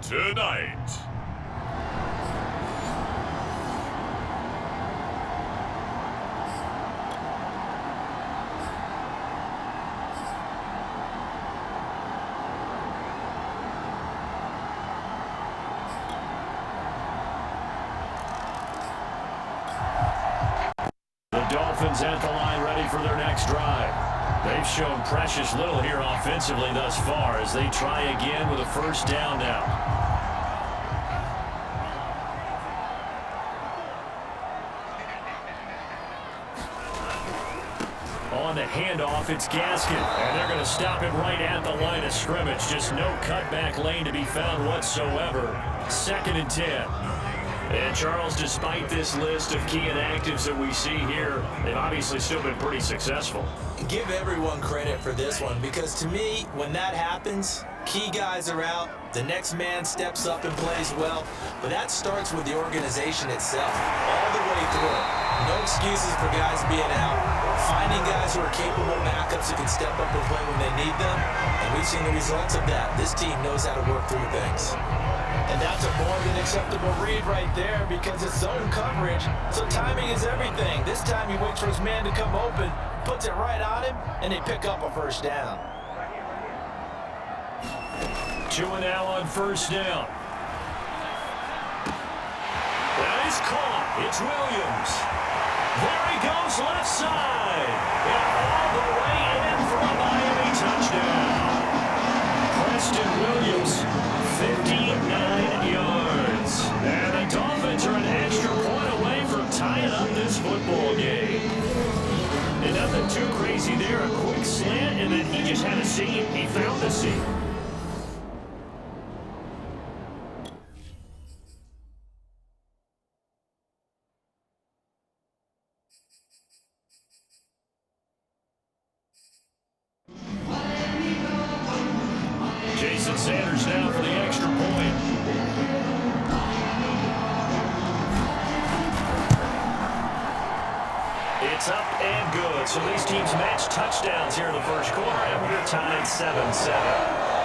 tonight. The Dolphins at the line ready for their next drive. They've shown precious little here offensively thus far as they try again with a first down now. On the handoff, it's Gaskin, and they're going to stop it right at the line of scrimmage. Just no cutback lane to be found whatsoever. 2nd and 10. And Charles, despite this list of key inactives that we see here, they've obviously still been pretty successful. Give everyone credit for this one, because to me, when that happens, key guys are out, the next man steps up and plays well, but that starts with the organization itself, all the way through. No excuses for guys being out, finding guys who are capable backups who can step up and play when they need them, and we've seen the results of that. This team knows how to work through things. And that's a more than acceptable read right there, because it's zone coverage, so timing is everything. This time he waits for his man to come open, puts it right on him, and they pick up a first down. 2 and now on first down. That is caught. It's Williams. There he goes left side. And all the way in for a Miami touchdown. Preston Williams, 59 yards. And the Dolphins are an extra point away from tying up this football game. And nothing too crazy there. A quick slant, and then he just had a seam. He found the seam. Sanders now for the extra point. It's up and good. So these teams match touchdowns here in the first quarter, and we're tied 7-7.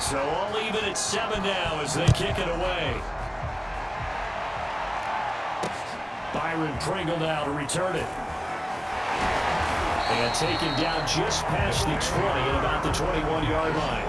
So all even at 7 now as they kick it away. Byron Pringle now to return it. And taken down just past the 20 at about the 21-yard line.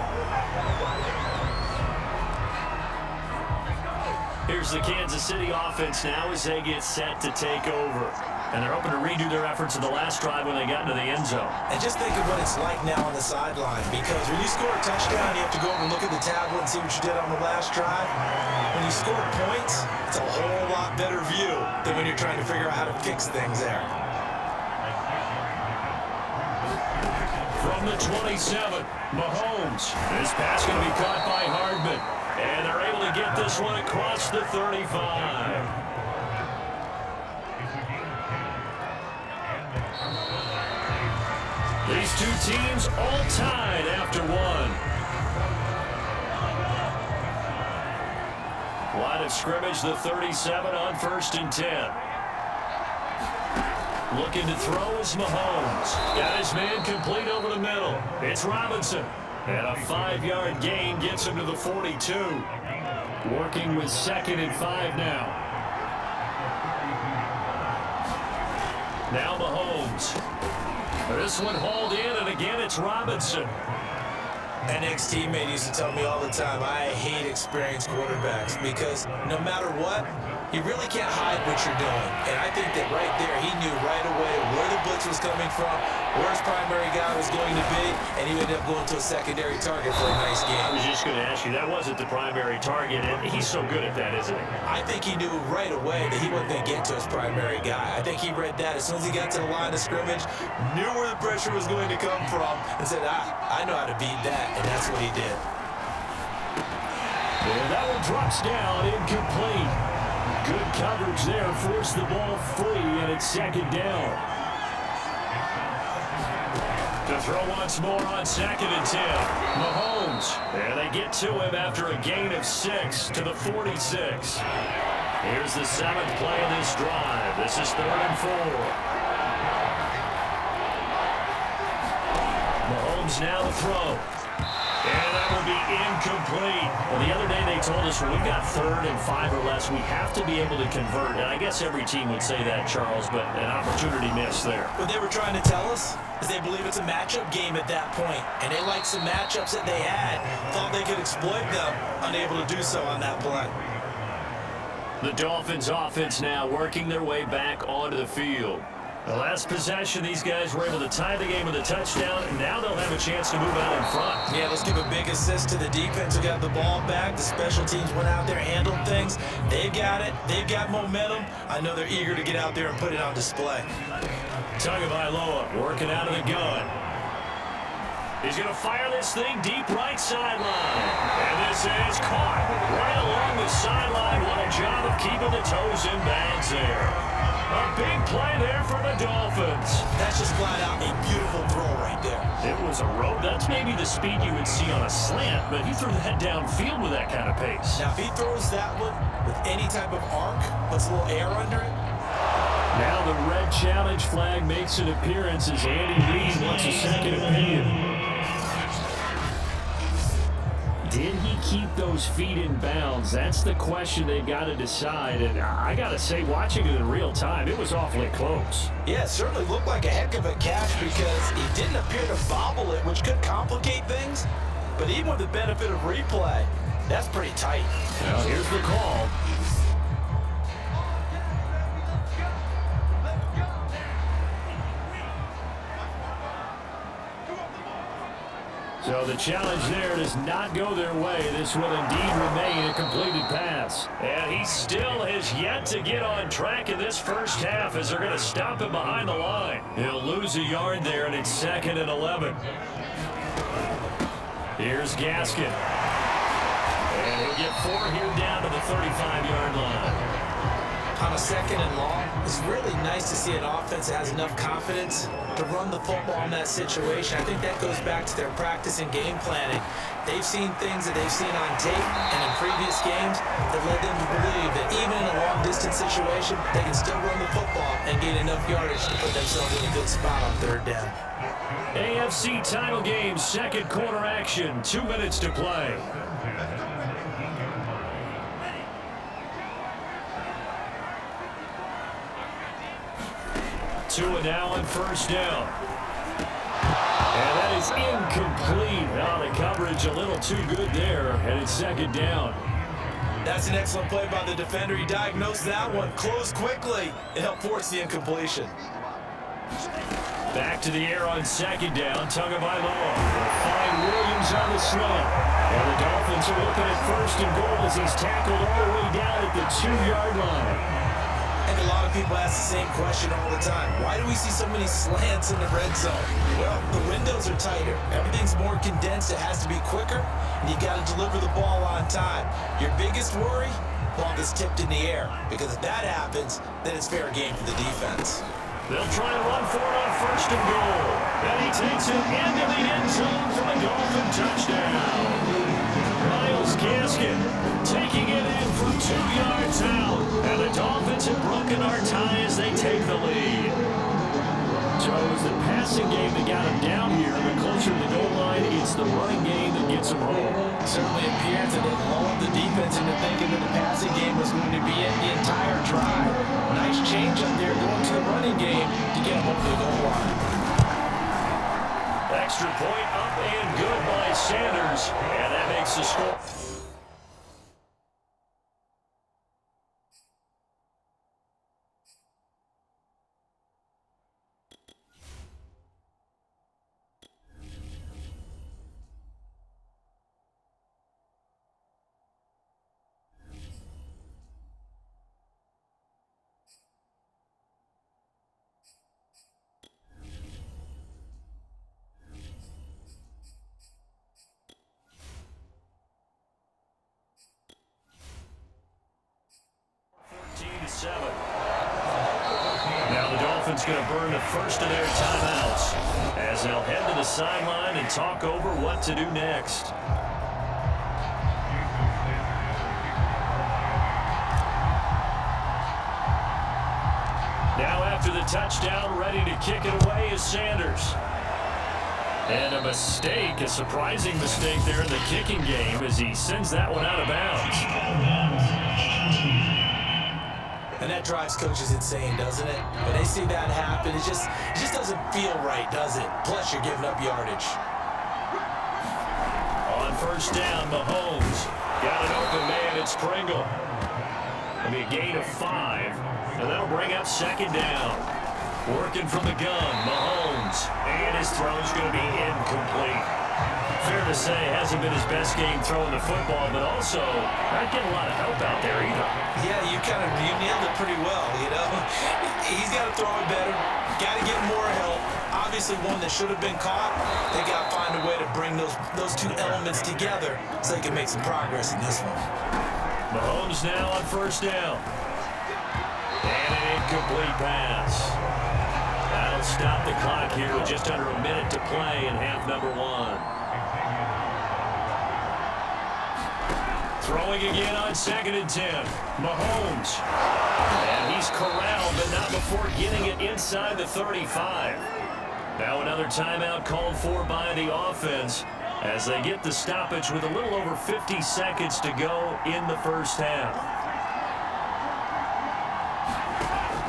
Here's the Kansas City offense now as they get set to take over. And they're hoping to redo their efforts in the last drive when they got into the end zone. And just think of what it's like now on the sideline, because when you score a touchdown, you have to go over and look at the tablet and see what you did on the last drive. When you score points, it's a whole lot better view than when you're trying to figure out how to fix things there. From the 27, Mahomes. This pass going to be caught by Hardman. And they're able to get this one across the 35. These two teams all tied after one. Line of scrimmage, the 37 on 1st and 10. Looking to throw is Mahomes. Got his man complete over the middle. It's Robinson. And a 5-yard gain gets him to the 42. Working with 2nd and 5 now. Now Mahomes. This one hauled in, and again it's Robinson. An ex-teammate used to tell me all the time, I hate experienced quarterbacks, because no matter what, you really can't hide what you're doing. And I think that right there, he knew right away where the blitz was coming from, where his primary guy was going to be, and he ended up going to a secondary target for a nice game. I was just going to ask you, that wasn't the primary target, and he's so good at that, isn't he? I think he knew right away that he wasn't going to get to his primary guy. I think he read that as soon as he got to the line of scrimmage, knew where the pressure was going to come from, and said, I know how to beat that, and that's what he did. And that one drops down, incomplete. Good coverage there, forced the ball free, and it's 2nd down. To throw once more on 2nd and 10. Mahomes, and they get to him after a gain of 6 to the 46. Here's the 7th play of this drive. This is 3rd and 4. Mahomes now to throw. And that will be incomplete. Well, the other day they told us when we've got 3rd and 5 or less, we have to be able to convert. And I guess every team would say that, Charles, but an opportunity missed there. What they were trying to tell us is they believe it's a matchup game at that point, and they liked some matchups that they had, thought they could exploit them, unable to do so on that play. The Dolphins offense now working their way back onto the field. The last possession, these guys were able to tie the game with a touchdown, and now they'll have a chance to move out in front. Yeah, let's give a big assist to the defense who got the ball back. The special teams went out there, handled things. They've got it. They've got momentum. I know they're eager to get out there and put it on display. Tagovailoa working out of the gun. He's going to fire this thing deep right sideline. And this is caught right along the sideline. What a job of keeping the toes in bounds there. A big play there for the Dolphins. That's just flat out a beautiful throw right there. It was a rope. That's maybe the speed you would see on a slant, but he threw that downfield with that kind of pace. Now, if he throws that one with any type of arc, puts a little air under it. Now the red challenge flag makes an appearance as Andy Reid wants a second opinion. Did he keep those feet in bounds? That's the question they've got to decide. And I got to say, watching it in real time, it was awfully close. Yeah, it certainly looked like a heck of a catch because he didn't appear to bobble it, which could complicate things. But even with the benefit of replay, that's pretty tight. Now here's the call. So the challenge there does not go their way. This will indeed remain a completed pass. And he still has yet to get on track in this first half as they're going to stop him behind the line. He'll lose a yard there, and it's 2nd and 11. Here's Gaskin. And he'll get 4 here down to the 35-yard line. On a 2nd and long, it's really nice to see an offense that has enough confidence to run the football in that situation. I think that goes back to their practice and game planning. They've seen things that they've seen on tape and in previous games that led them to believe that even in a long-distance situation, they can still run the football and gain enough yardage to put themselves in a good spot on 3rd down. AFC title game, 2nd quarter action, 2 minutes to play. Tua now on 1st down. And that is incomplete. Now the coverage a little too good there, and it's 2nd down. That's an excellent play by the defender. He diagnosed that one, closed quickly, and helped force the incompletion. Back to the air on 2nd down. Tagovailoa will find Williams on the slant. And the Dolphins are looking at 1st and goal as he's tackled all the way down at the 2-yard line. I think a lot of people ask the same question all the time. Why do we see so many slants in the red zone? Well, the windows are tighter. Everything's more condensed. It has to be quicker, and you got to deliver the ball on time. Your biggest worry? Ball gets tipped in the air, because if that happens, then it's fair game for the defense. They'll try to run for it on 1st and goal. And he takes it into the end zone for a Dolphin touchdown. Myles Gaskin taking it in from 2 yards out. And the Dolphins have broken our tie as they take the lead. So it was the passing game that got him down here, but closer to the goal line, it's the running game that gets him home. It certainly appears that they lulled the defense into thinking that the passing game was going to be in the entire drive. Nice change up there going to the running game to get him over the goal line. Extra point up and good by Sanders, and that makes the score. Now the Dolphins going to burn the first of their timeouts as they'll head to the sideline and talk over what to do next. after the touchdown, ready to kick it away is Sanders. And a mistake, a surprising mistake there in the kicking game as he sends that one out of bounds. And that drives coaches insane, doesn't it? When they see that happen, it just doesn't feel right, does it? Plus, you're giving up yardage. On first down, Mahomes got an open man. It's Pringle. It'll be a gain of 5, and that'll bring up second down. Working from the gun, Mahomes, and his throw's going to be incomplete. Fair to say, hasn't been his best game throwing the football, but also not getting a lot of help out there either. Yeah, you nailed it pretty well, you know. He's got to throw it better. Got to get more help. Obviously, one that should have been caught. They got to find a way to bring those two elements together so they can make some progress in this one. Mahomes now on first down. And an incomplete pass. That'll stop the clock here with just under a minute to play in half number 1. Throwing again on 2nd and 10. Mahomes. And he's corralled, but not before getting it inside the 35. Now another timeout called for by the offense as they get the stoppage with a little over 50 seconds to go in the first half.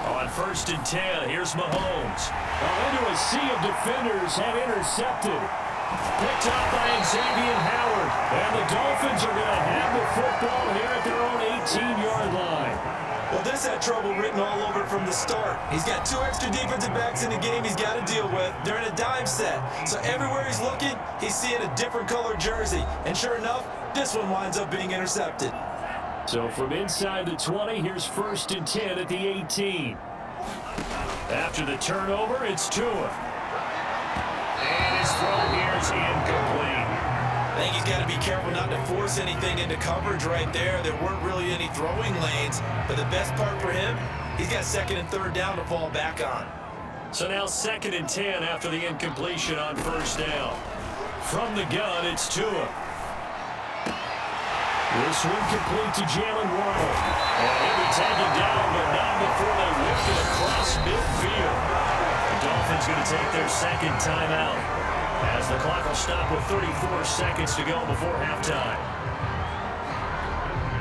On 1st and 10, here's Mahomes. Into a sea of defenders and intercepted. Picked up by Xavier Howard. And the Dolphins are going to have the football here at their own 18-yard line. Well, this had trouble written all over it from the start. He's got 2 extra defensive backs in the game he's got to deal with. They're in a dime set. So everywhere he's looking, he's seeing a different color jersey. And sure enough, this one winds up being intercepted. So from inside the 20, here's 1st and 10 at the 18. After the turnover, it's Tua. And his throw here is incomplete. I think he's got to be careful not to force anything into coverage right there. There weren't really any throwing lanes. But the best part for him, he's got 2nd and 3rd down to fall back on. So now 2nd and 10 after the incompletion on first down. From the gun, it's Tua. This one complete to Jalen Waddle. And he'll be taken down, but not before they whip it across midfield. The Dolphins going to take their 2nd timeout as the clock will stop with 34 seconds to go before halftime.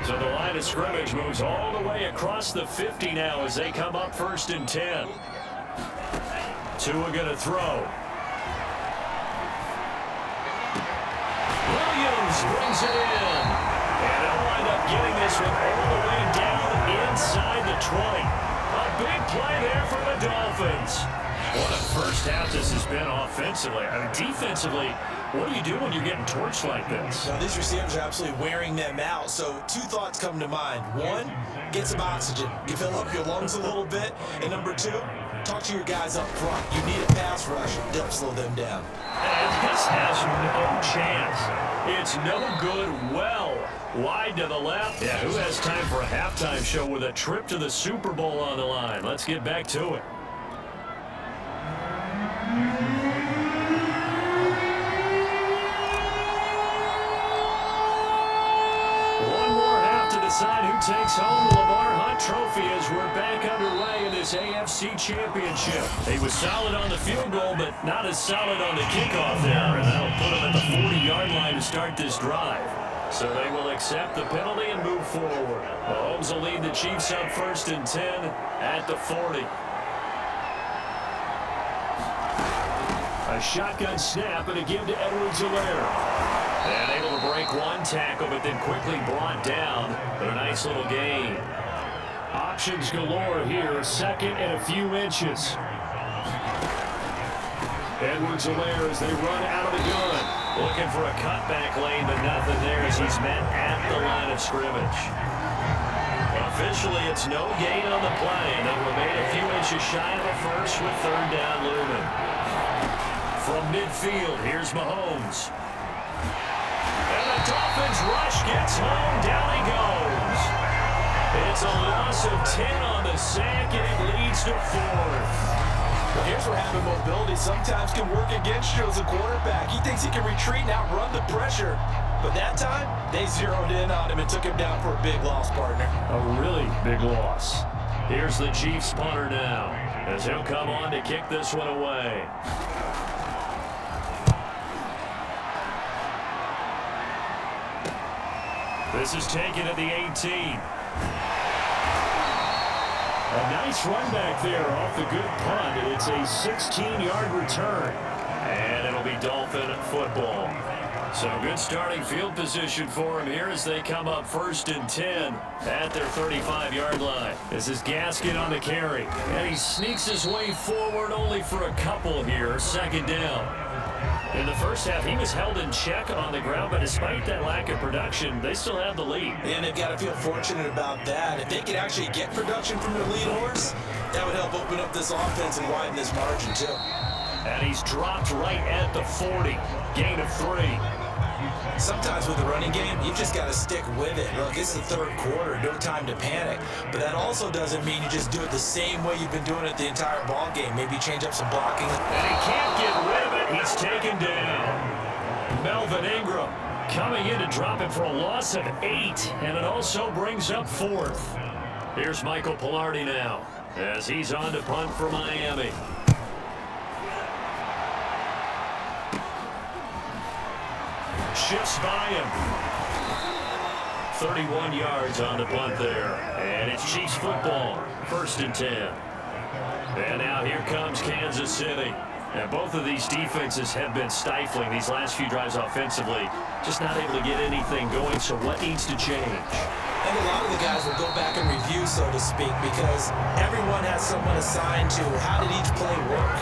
So the line of scrimmage moves all the way across the 50 now as they come up 1st and 10. Tua going to throw. Williams brings it in. And they'll wind up getting this one all the way down inside the 20. A big play there for the Dolphins. What a first half this has been offensively. I mean, defensively, what do you do when you're getting torched like this? Now, these receivers are absolutely wearing them out. So 2 thoughts come to mind. 1, get some oxygen. You fill up your lungs a little bit. And number 2, talk to your guys up front. You need a pass rush. Don't slow them down. And this has no chance. It's no good. Well wide to the left. Yeah, who has time for a halftime show with a trip to the Super Bowl on the line? Let's get back to it. One more half to decide who takes home the Lamar Hunt Trophy as we're back underway in this AFC Championship. He was solid on the field goal, but not as solid on the kickoff there, and that'll put him at the 40-yard line to start this drive. So they will accept the penalty and move forward. Mahomes will lead the Chiefs up 1st and 10 at the 40. A shotgun snap and a give to Edwards-Helaire. And able to break one tackle, but then quickly brought down. But a nice little gain. Options galore here. 2nd and a few inches. Edwards-Helaire as they run out of the gun. Looking for a cutback lane, but nothing there as he's met at the line of scrimmage. Officially, it's no gain on the play, and they'll remain a few inches shy of a first with 3rd down looming. From midfield, here's Mahomes. And the Dolphins rush gets home, down he goes. It's a loss of 10 on the sack, and it leads to 4th. Well, here's where having mobility sometimes can work against you as a quarterback. He thinks he can retreat and outrun the pressure. But that time, they zeroed in on him and took him down for a big loss, partner. A really big loss. Here's the Chiefs punter now, as he'll come on to kick this one away. This is taken at the 18. A nice run back there off the good punt, and it's a 16-yard return. And it'll be Dolphin football. So good starting field position for him here as they come up 1st and 10 at their 35-yard line. This is Gaskin on the carry, and he sneaks his way forward only for a couple here, 2nd down. In the first half, he was held in check on the ground, but despite that lack of production, they still have the lead. And they've got to feel fortunate about that. If they could actually get production from their lead horse, that would help open up this offense and widen this margin too. And he's dropped right at the 40. Gain of 3. Sometimes with the running game, you just got to stick with it. Look, it's the 3rd quarter, no time to panic. But that also doesn't mean you just do it the same way you've been doing it the entire ball game. Maybe change up some blocking. And he can't get rid of it. He's taken down. Melvin Ingram coming in to drop him for a loss of 8. And it also brings up 4th. Here's Michael Pilardi now, as he's on to punt for Miami. Shifts by him. 31 yards on the punt there. And it's Chiefs football. 1st and 10. And now here comes Kansas City. And both of these defenses have been stifling these last few drives offensively. Just not able to get anything going. So what needs to change? And a lot of the guys will go back and review, so to speak, because everyone has someone assigned to how did each play work.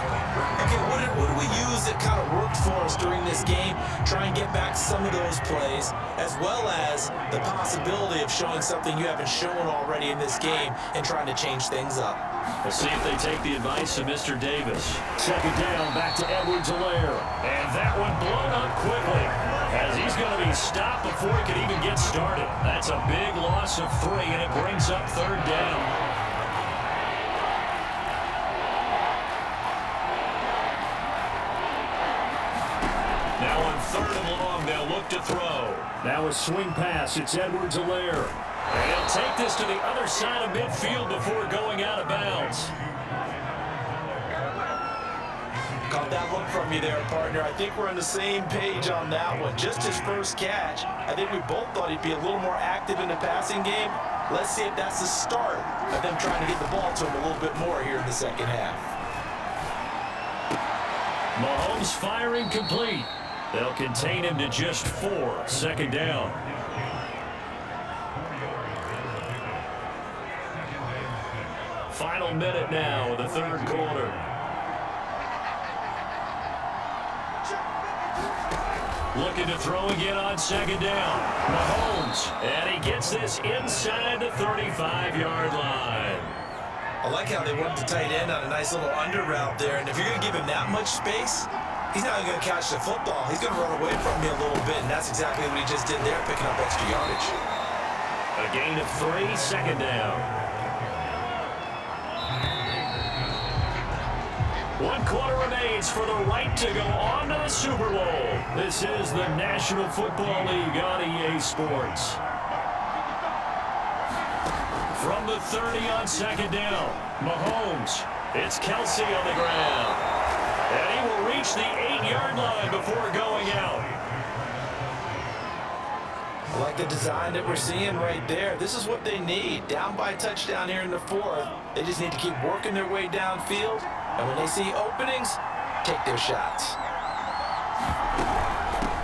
Okay, what do we use that kind of worked for us during this game? Try and get back some of those plays, as well as the possibility of showing something you haven't shown already in this game and trying to change things up. We'll see if they take the advice of Mr. Davis. 2nd down, back to Edwards-Helaire. And that one blown up quickly, as he's going to be stopped before he could even get started. That's a big loss of 3, and it brings up 3rd down. Now on 3rd and long, they'll look to throw. Now a swing pass. It's Edwards-Helaire. And he'll take this to the other side of midfield before going out of bounds. Caught that look from you there, partner. I think we're on the same page on that one. Just his first catch. I think we both thought he'd be a little more active in the passing game. Let's see if that's the start of them trying to get the ball to him a little bit more here in the 2nd half. Mahomes firing complete. They'll contain him to just 4. 2nd down. Final minute now of the 3rd quarter. Looking to throw again on 2nd down. Mahomes, and he gets this inside the 35-yard line. I like how they worked the tight end on a nice little under route there, and if you're going to give him that much space, he's not going to catch the football. He's going to run away from me a little bit, and that's exactly what he just did there, picking up extra yardage. A gain of 3, 2nd down. 1 quarter remains for the right to go on to the Super Bowl. This is the National Football League on EA Sports. From the 30 on 2nd down, Mahomes. It's Kelsey on the ground. And he will reach the 8-yard line before going out. I like the design that we're seeing right there. This is what they need. Down by a touchdown here in the 4th. They just need to keep working their way downfield. And when they see openings, take their shots.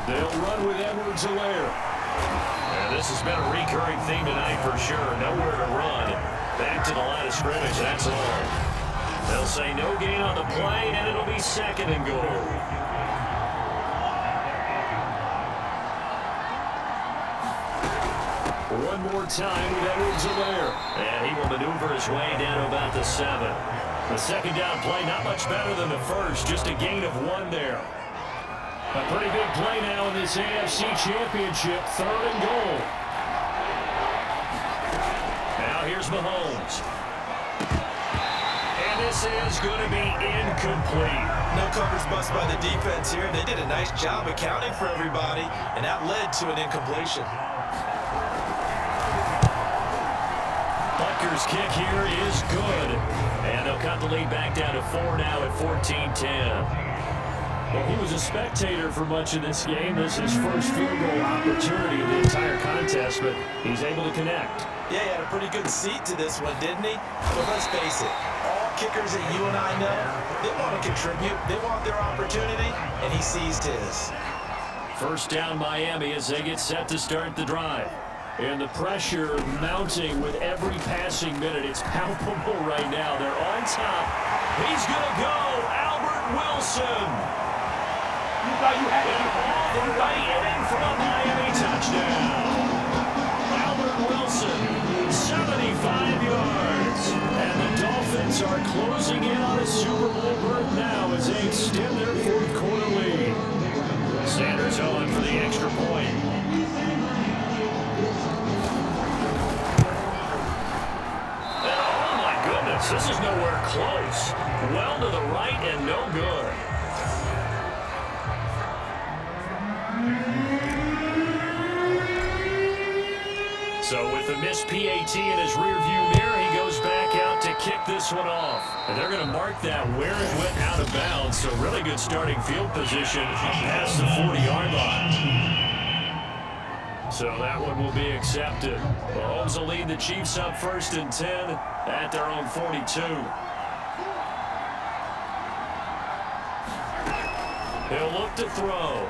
They'll run with Edwards-Helaire. And this has been a recurring theme tonight for sure. Nowhere to run. Back to the line of scrimmage, that's all. They'll say no gain on the play, and it'll be 2nd and goal. One more time with Edwards-Helaire. And he will maneuver his way down to about the 7. The 2nd down play, not much better than the first, just a gain of 1 there. A pretty big play now in this AFC Championship, 3rd and goal. Now here's Mahomes. And this is going to be incomplete. No coverage bust by the defense here. They did a nice job accounting for everybody, and that led to an incompletion. Panthers' kick here is good. And they'll cut the lead back down to 4 now at 14-10. Well, he was a spectator for much of this game. This is his first field goal opportunity of the entire contest, but he's able to connect. Yeah, he had a pretty good seat to this one, didn't he? But let's face it, all kickers that you and I know, they want to contribute. They want their opportunity, and he seized his. First down Miami as they get set to start the drive. And the pressure mounting with every passing minute. It's palpable right now. They're on top. He's going to go. Albert Wilson. And all the way in for a Miami touchdown. Albert Wilson, 75 yards. And the Dolphins are closing in on a Super Bowl berth now as they extend their fourth quarter lead. Sanders on for the extra point. Oh my goodness, this is nowhere close. Well to the right and no good. So with the missed PAT in his rearview mirror, he goes back out to kick this one off. And they're going to mark that where it went out of bounds. So really good starting field position past the 40-yard line. So that one will be accepted. Mahomes will lead the Chiefs up 1st and 10 at their own 42. He'll look to throw.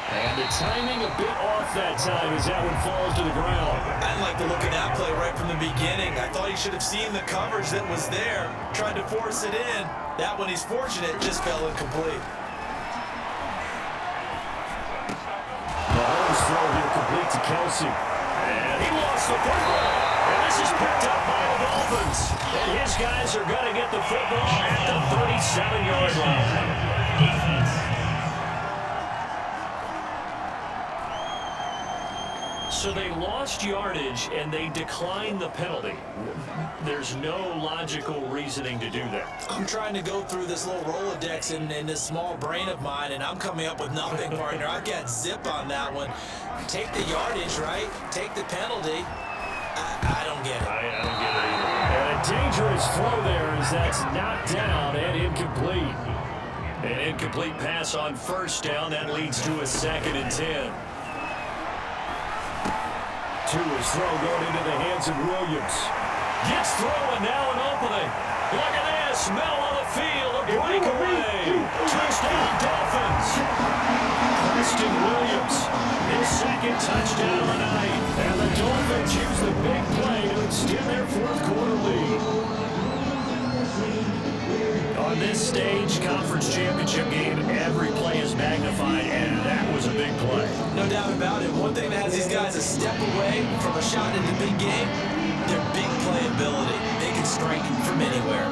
And the timing a bit off that time as that one falls to the ground. I didn't like the look of that play right from the beginning. I thought he should have seen the coverage that was there, tried to force it in. That one, he's fortunate, just fell incomplete. Mahomes throw here complete to Kelsey. And he lost the football. And this is picked up by the Dolphins. And his guys are going to get the football at the 37-yard line. So they lost yardage and they declined the penalty. There's no logical reasoning to do that. I'm trying to go through this little Rolodex in this small brain of mine, and I'm coming up with nothing, partner. I've got zip on that one. Take the yardage, right? Take the penalty. I don't get it. I don't get it either. And a dangerous throw there as that's knocked down and incomplete. An incomplete pass on first down. That leads to a 2nd and 10. To his throw going into the hands of Williams. Gets throwing now an opening. Look at this. Middle of the field. A breakaway. Touchdown Dolphins. Preston Williams. His 2nd touchdown of the night. And the Dolphins use the big play to extend their 4th quarter lead. On this stage, conference championship game, every play is magnified, and that was a big play. No doubt about it. One thing that has these guys a step away from a shot in the big game, their big playability. They can strike from anywhere.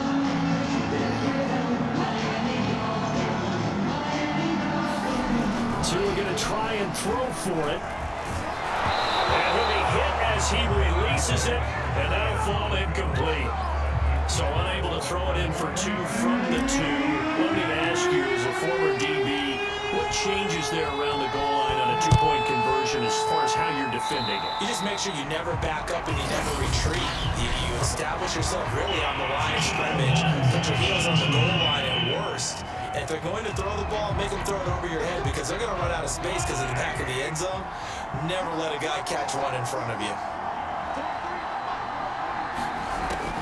Tua going to try and throw for it. And he'll be hit as he releases it, and that'll fall incomplete. So unable to throw it in for 2 from the 2. Let me ask you, as a former DB, what changes there around the goal line on a 2-point conversion as far as how you're defending it? You just make sure you never back up and you never retreat. You establish yourself really on the line of scrimmage. Put your heels on the goal line at worst. And if they're going to throw the ball, make them throw it over your head because they're going to run out of space because of the back of the end zone. Never let a guy catch one in front of you.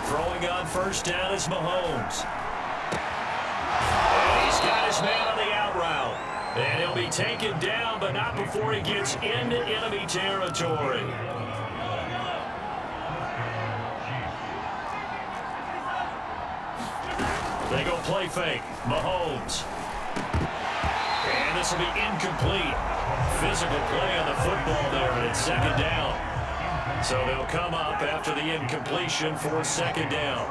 Throwing on first down is Mahomes. And he's got his man on the out route. And he'll be taken down, but not before he gets into enemy territory. They go play fake. Mahomes. And this will be incomplete. Physical play on the football there, and it's 2nd down. So they'll come up after the incompletion for 2nd down.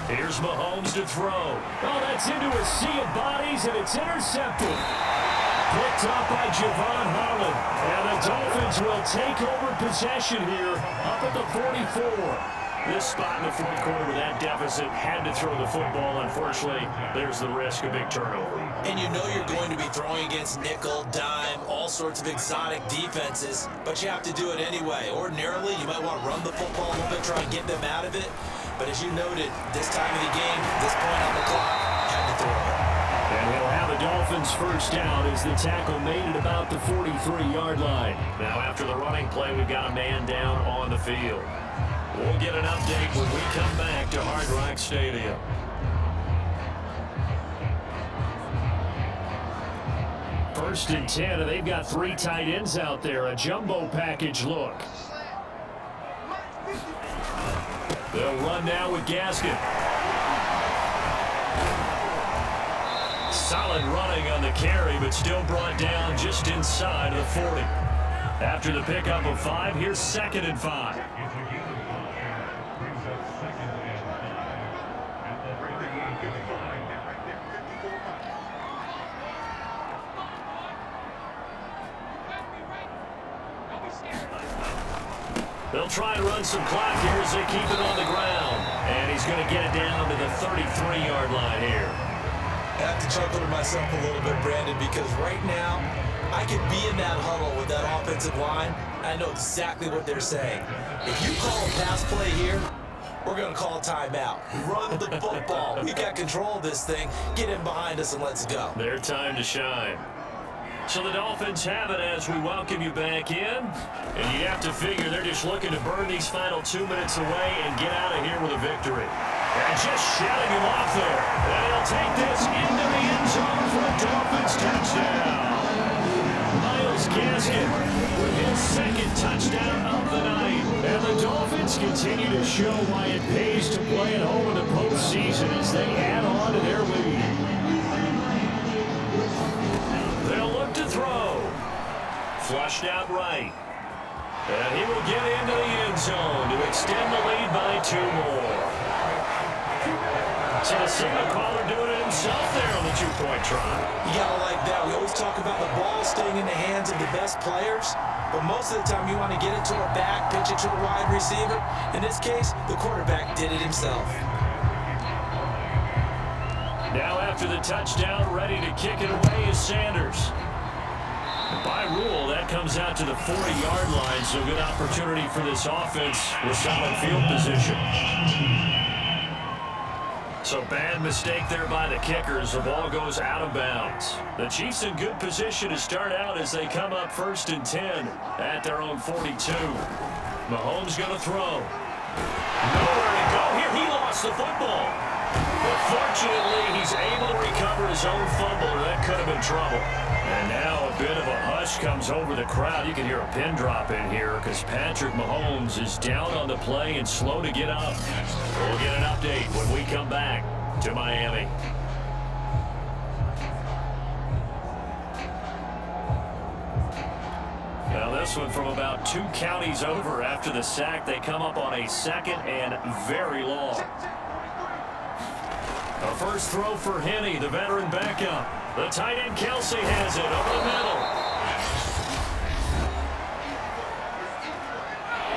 Here's Mahomes to throw. Oh, that's into a sea of bodies, and it's intercepted. Picked up by Javon Holland. And the Dolphins will take over possession here up at the 44. This spot in the fourth quarter with that deficit, had to throw the football. Unfortunately, there's the risk of big turnover. And you know you're going to be throwing against nickel, dime, all sorts of exotic defenses, but you have to do it anyway. Ordinarily, you might want to run the football a little bit, try and get them out of it. But as you noted, this time of the game, this point on the clock, had to throw it. And he'll have a Dolphins first down as the tackle made it about the 43-yard line. Now after the running play, we've got a man down on the field. We'll get an update when we come back to Hard Rock Stadium. First and 10, and they've got 3 tight ends out there. A jumbo package look. They'll run now with Gaskin. Solid running on the carry, but still brought down just inside of the 40. After the pickup of 5, here's 2nd and 5. They'll try and run some clock here as they keep it on the ground. And he's going to get it down to the 33-yard line here. I have to chuckle to myself a little bit, Brandon, because right now, I could be in that huddle with that offensive line. I know exactly what they're saying. If you call a pass play here, we're going to call a timeout. Run the football. We got control of this thing. Get in behind us and let's go. Their time to shine. So the Dolphins have it as we welcome you back in. And you have to figure they're just looking to burn these final 2 minutes away and get out of here with a victory. And just shouting him off there. And he'll take this into the end zone for a Dolphins touchdown. Myles Gaskin with his 2nd touchdown of the night. And the Dolphins continue to show why it pays to play at home in the postseason as they add on to their lead. They'll look to throw. Flushed out right. And he will get into the end zone to extend the lead by 2 more. So the signal caller doing it himself there on the 2-point try. You gotta like that. We always talk about the ball staying in the hands of the best players, but most of the time you want to get it to a back, pitch it to a wide receiver. In this case, the quarterback did it himself. Now after the touchdown, ready to kick it away is Sanders. By rule, that comes out to the 40-yard line, so good opportunity for this offense with solid field position. So bad mistake there by the kickers. The ball goes out of bounds. The Chiefs in good position to start out as they come up 1st and 10 at their own 42. Mahomes going to throw. Nowhere to go here. He lost the football. But fortunately, he's able to recover his own fumble, or that could have been trouble. And now a bit of a hush comes over the crowd. You can hear a pin drop in here because Patrick Mahomes is down on the play and slow to get up. We'll get an update when we come back to Miami. Now this one from about 2 counties over after the sack. They come up on a 2nd and very long. A first throw for Henney, the veteran backup. The tight end Kelsey has it over the middle.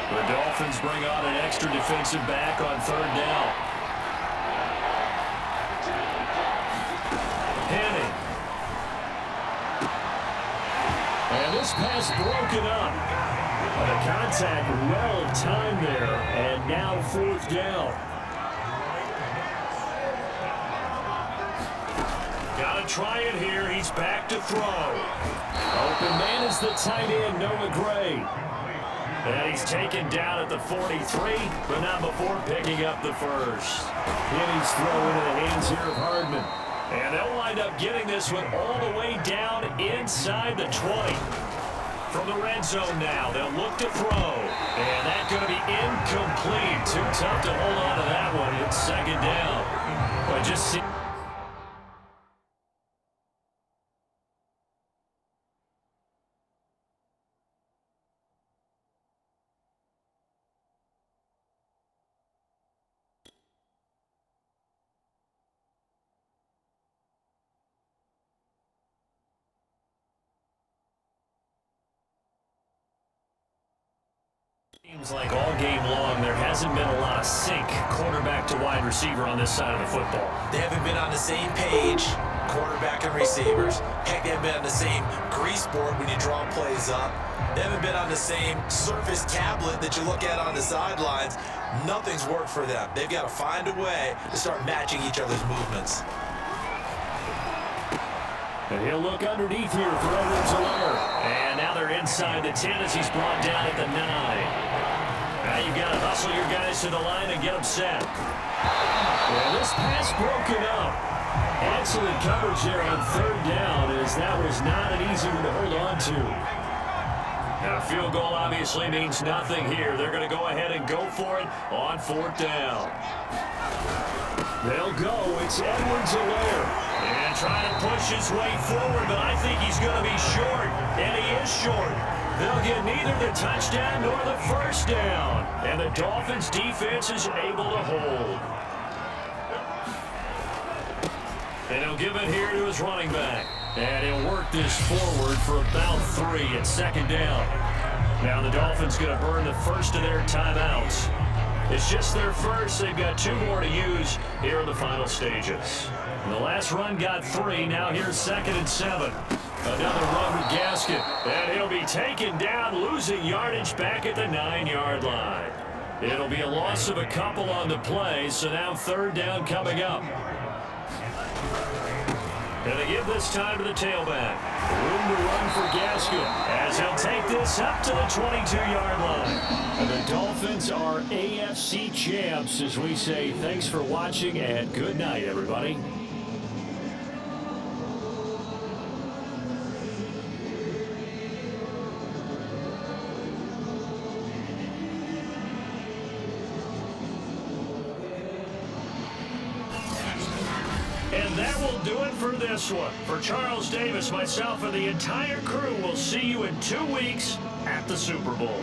The Dolphins bring on an extra defensive back on 3rd down. Henney. And this pass broken up. The contact well timed there, and now 4th down. Gotta try it here. He's back to throw. Open man is the tight end, Noah Gray. And he's taken down at the 43, but not before picking up the first. Henney's throw into the hands here of Hardman. And they'll wind up getting this one all the way down inside the 20. From the red zone now, they'll look to throw. And that's going to be incomplete. Too tough to hold on to that one. It's 2nd down. But just see. Seems like all game long there hasn't been a lot of sync quarterback to wide receiver on this side of the football. They haven't been on the same page, quarterback and receivers. Heck, they haven't been on the same grease board when you draw plays up. They haven't been on the same Surface tablet that you look at on the sidelines. Nothing's worked for them. They've got to find a way to start matching each other's movements. And he'll look underneath here for Edwards-Helaire. And now they're inside the 10 as he's brought down at the 9. Now you've got to hustle your guys to the line and get them set. And this pass broken up. Excellent coverage there on third down, as that was not an easy one to hold on to. Now a field goal obviously means nothing here. They're going to go ahead and go for it on fourth down. They'll go. It's Edwards-Helaire. And trying to push his way forward, but I think he's going to be short. And he is short. They'll get neither the touchdown nor the first down. And the Dolphins defense is able to hold. And he'll give it here to his running back. And he'll work this forward for about 3 at second down. Now the Dolphins going to burn the first of their timeouts. It's just their first. They've got 2 more to use here in the final stages. And the last run got 3. Now here's 2nd and 7. Another run with Gaskin. And he'll be taken down, losing yardage back at the 9-yard line. It'll be a loss of a couple on the play, so now third down coming up. And they give this time to the tailback. Room to run for Gaskin as he'll take this up to the 22-yard line. And the Dolphins are AFC champs, as we say thanks for watching and good night, everybody. And that will do it for this one. For Charles Davis, myself, and the entire crew, we'll see you in 2 weeks at the Super Bowl.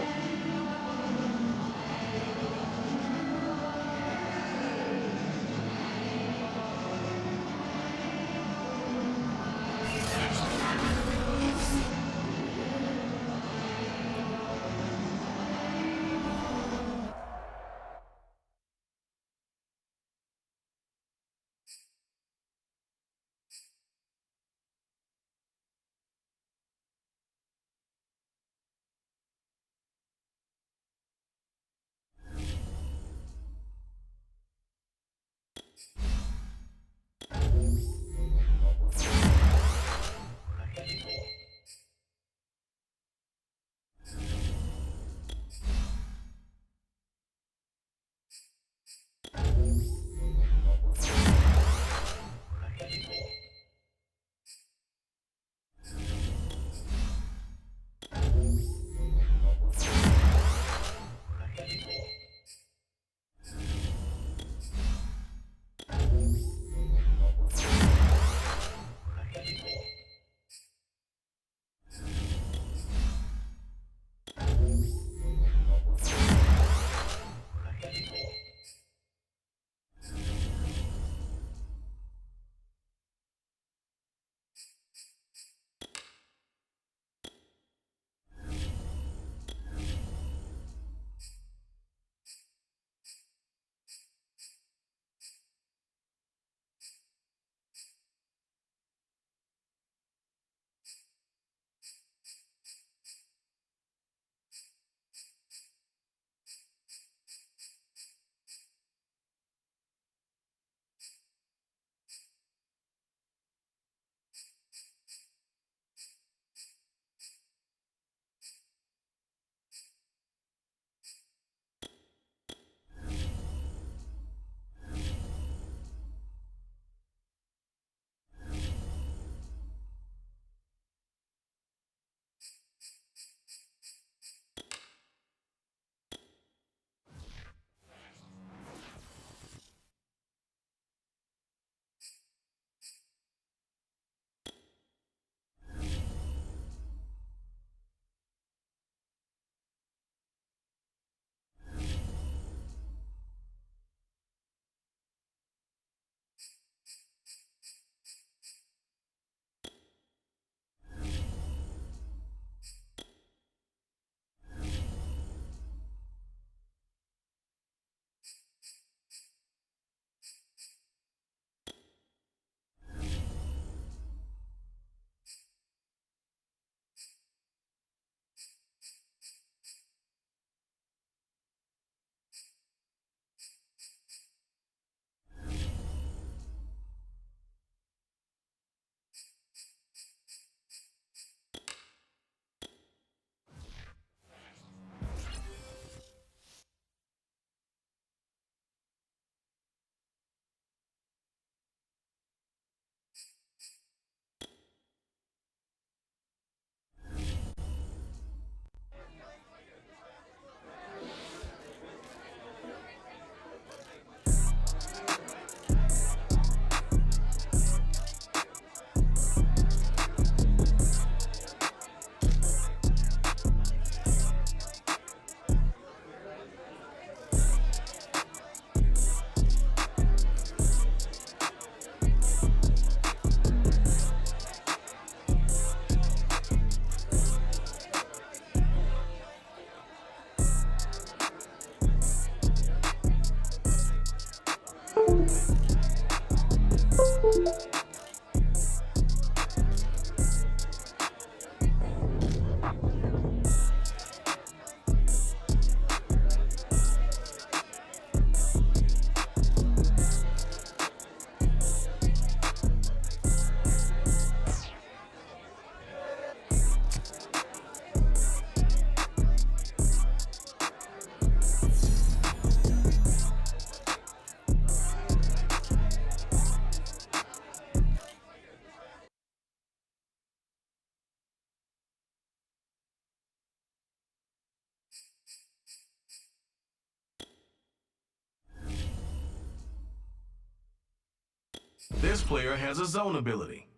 This player has a zone ability.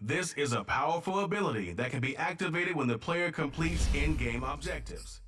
This is a powerful ability that can be activated when the player completes in-game objectives.